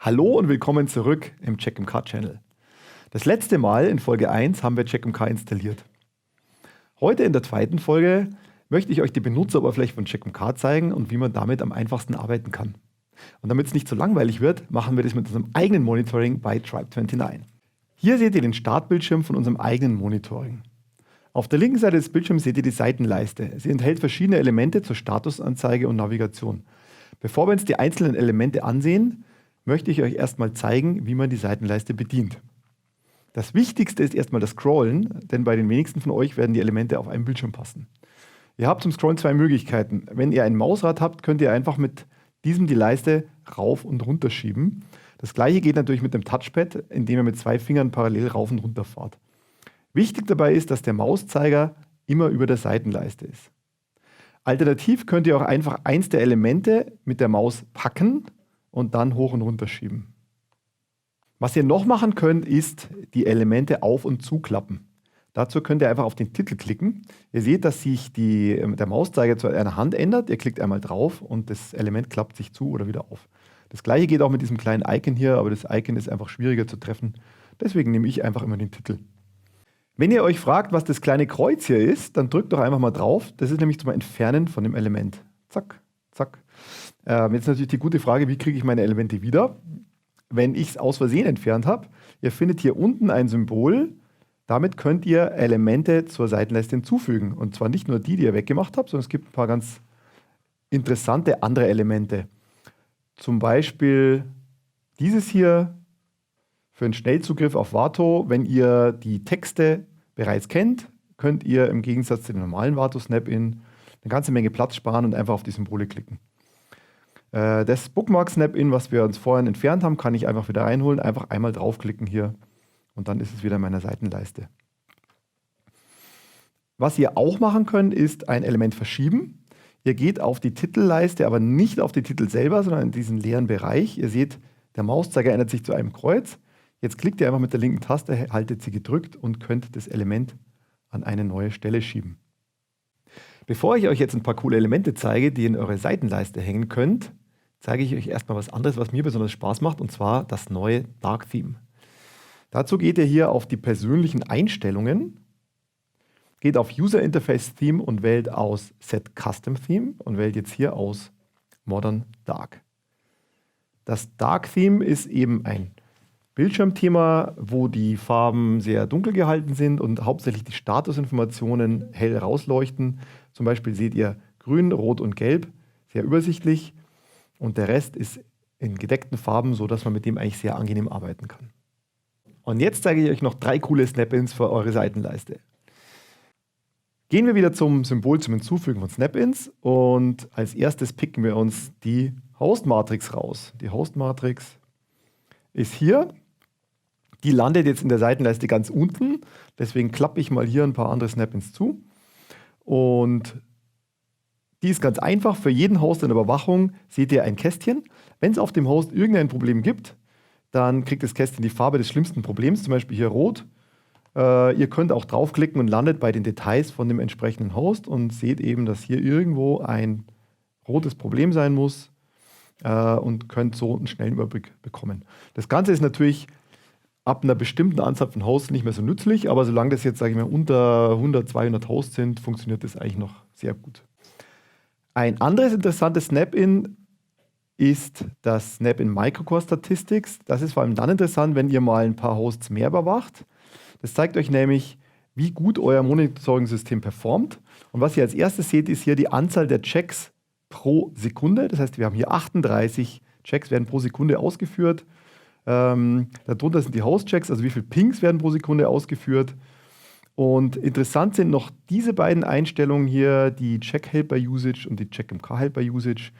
Hallo und willkommen zurück im CheckMK-Channel. Das letzte Mal in Folge 1 haben wir CheckMK installiert. Heute in der zweiten Folge möchte ich euch die Benutzeroberfläche von CheckMK zeigen und wie man damit am einfachsten arbeiten kann. Und damit es nicht so langweilig wird, machen wir das mit unserem eigenen Monitoring bei Tribe29. Hier seht ihr den Startbildschirm von unserem eigenen Monitoring. Auf der linken Seite des Bildschirms seht ihr die Seitenleiste. Sie enthält verschiedene Elemente zur Statusanzeige und Navigation. Bevor wir uns die einzelnen Elemente ansehen, möchte ich euch erstmal zeigen, wie man die Seitenleiste bedient. Das Wichtigste ist erstmal das Scrollen, denn bei den wenigsten von euch werden die Elemente auf einem Bildschirm passen. Ihr habt zum Scrollen zwei Möglichkeiten. Wenn ihr ein Mausrad habt, könnt ihr einfach mit diesem die Leiste rauf und runter schieben. Das gleiche geht natürlich mit dem Touchpad, indem ihr mit zwei Fingern parallel rauf und runter fahrt. Wichtig dabei ist, dass der Mauszeiger immer über der Seitenleiste ist. Alternativ könnt ihr auch einfach eins der Elemente mit der Maus packen und dann hoch und runter schieben. Was ihr noch machen könnt, ist die Elemente auf- und zuklappen. Dazu könnt ihr einfach auf den Titel klicken. Ihr seht, dass sich der Mauszeiger zu einer Hand ändert. Ihr klickt einmal drauf und das Element klappt sich zu oder wieder auf. Das gleiche geht auch mit diesem kleinen Icon hier, aber das Icon ist einfach schwieriger zu treffen. Deswegen nehme ich einfach immer den Titel. Wenn ihr euch fragt, was das kleine Kreuz hier ist, dann drückt doch einfach mal drauf. Das ist nämlich zum Entfernen von dem Element. Zack, zack. Jetzt natürlich die gute Frage, wie kriege ich meine Elemente wieder? Wenn ich es aus Versehen entfernt habe, ihr findet hier unten ein Symbol. Damit könnt ihr Elemente zur Seitenleiste hinzufügen. Und zwar nicht nur die ihr weggemacht habt, sondern es gibt ein paar ganz interessante andere Elemente. Zum Beispiel dieses hier für einen Schnellzugriff auf Vato. Wenn ihr die Texte bereits kennt, könnt ihr im Gegensatz zu dem normalen Vato Snap-in eine ganze Menge Platz sparen und einfach auf die Symbole klicken. Das Bookmark Snap-in, was wir uns vorhin entfernt haben, kann ich einfach wieder reinholen. Einfach einmal draufklicken hier und dann ist es wieder in meiner Seitenleiste. Was ihr auch machen könnt, ist ein Element verschieben. Ihr geht auf die Titelleiste, aber nicht auf die Titel selber, sondern in diesen leeren Bereich. Ihr seht, der Mauszeiger ändert sich zu einem Kreuz. Jetzt klickt ihr einfach mit der linken Taste, haltet sie gedrückt und könnt das Element an eine neue Stelle schieben. Bevor ich euch jetzt ein paar coole Elemente zeige, die in eure Seitenleiste hängen könnt, zeige ich euch erstmal was anderes, was mir besonders Spaß macht, und zwar das neue Dark Theme. Dazu geht ihr hier auf die persönlichen Einstellungen, geht auf User Interface Theme und wählt aus Set Custom Theme und wählt jetzt hier aus Modern Dark. Das Dark Theme ist eben ein Bildschirmthema, wo die Farben sehr dunkel gehalten sind und hauptsächlich die Statusinformationen hell rausleuchten. Zum Beispiel seht ihr grün, rot und gelb, sehr übersichtlich. Und der Rest ist in gedeckten Farben, sodass man mit dem eigentlich sehr angenehm arbeiten kann. Und jetzt zeige ich euch noch 3 coole Snap-ins für eure Seitenleiste. Gehen wir wieder zum Symbol zum Hinzufügen von Snap-ins und als erstes picken wir uns die Host-Matrix raus. Die Host-Matrix ist hier. Die landet jetzt in der Seitenleiste ganz unten. Deswegen klappe ich mal hier ein paar andere Snap-ins zu. Und die ist ganz einfach. Für jeden Host in der Überwachung seht ihr ein Kästchen. Wenn es auf dem Host irgendein Problem gibt, dann kriegt das Kästchen die Farbe des schlimmsten Problems, zum Beispiel hier rot. Ihr könnt auch draufklicken und landet bei den Details von dem entsprechenden Host und seht eben, dass hier irgendwo ein rotes Problem sein muss und könnt so einen schnellen Überblick bekommen. Das Ganze ist natürlich ab einer bestimmten Anzahl von Hosts nicht mehr so nützlich, aber solange das jetzt, sage ich mal, unter 100, 200 Hosts sind, funktioniert das eigentlich noch sehr gut. Ein anderes interessantes Snap-in ist das Snap-in Microcore Statistics. Das ist vor allem dann interessant, wenn ihr mal ein paar Hosts mehr überwacht. Das zeigt euch nämlich, wie gut euer Monitoring-System performt. Und was ihr als erstes seht, ist hier die Anzahl der Checks pro Sekunde. Das heißt, wir haben hier 38 Checks werden pro Sekunde ausgeführt. Darunter sind die Host-Checks, also wie viele Pings werden pro Sekunde ausgeführt. Und interessant sind noch diese beiden Einstellungen hier, die Check-Helper-Usage und die CheckMK-Helper-Usage.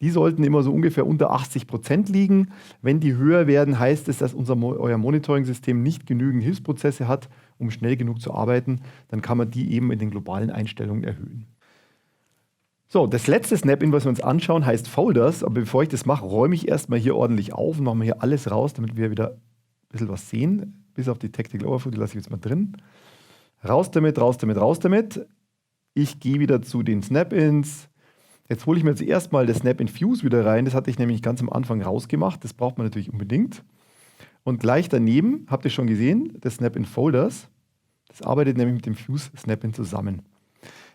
Die sollten immer so ungefähr unter 80% liegen. Wenn die höher werden, heißt es, dass euer Monitoring-System nicht genügend Hilfsprozesse hat, um schnell genug zu arbeiten. Dann kann man die eben in den globalen Einstellungen erhöhen. So, das letzte Snap-in, was wir uns anschauen, heißt Folders. Aber bevor ich das mache, räume ich erstmal hier ordentlich auf und mache mir hier alles raus, damit wir wieder ein bisschen was sehen. Bis auf die Tactical Overview, die lasse ich jetzt mal drin. Raus damit, raus damit, raus damit. Ich gehe wieder zu den Snap-ins. Jetzt hole ich mir zuerst mal das Snap in Fuse wieder rein. Das hatte ich nämlich ganz am Anfang rausgemacht. Das braucht man natürlich unbedingt. Und gleich daneben, habt ihr schon gesehen, das Snap in Folders. Das arbeitet nämlich mit dem Fuse Snap-in zusammen.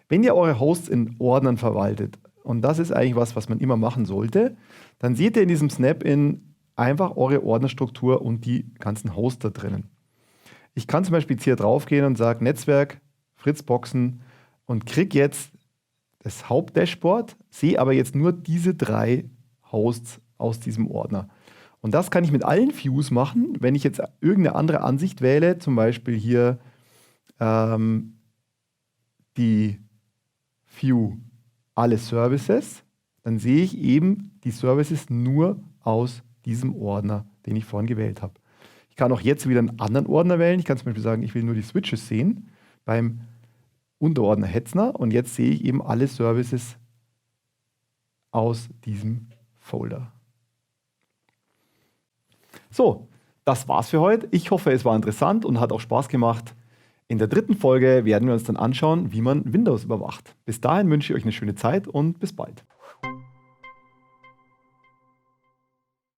Wenn ihr eure Hosts in Ordnern verwaltet, und das ist eigentlich was man immer machen sollte, dann seht ihr in diesem Snap-in einfach eure Ordnerstruktur und die ganzen Hosts da drinnen. Ich kann zum Beispiel jetzt hier drauf gehen und sage Netzwerk, Fritzboxen und kriege jetzt das Hauptdashboard, sehe aber jetzt nur diese 3 Hosts aus diesem Ordner. Und das kann ich mit allen Views machen, wenn ich jetzt irgendeine andere Ansicht wähle, zum Beispiel hier die View alle Services, dann sehe ich eben die Services nur aus diesem Ordner, den ich vorhin gewählt habe. Ich kann auch jetzt wieder einen anderen Ordner wählen. Ich kann zum Beispiel sagen, ich will nur die Switches sehen beim Unterordner Hetzner und jetzt sehe ich eben alle Services aus diesem Folder. So, das war's für heute. Ich hoffe, es war interessant und hat auch Spaß gemacht. In der 3. Folge werden wir uns dann anschauen, wie man Windows überwacht. Bis dahin wünsche ich euch eine schöne Zeit und bis bald.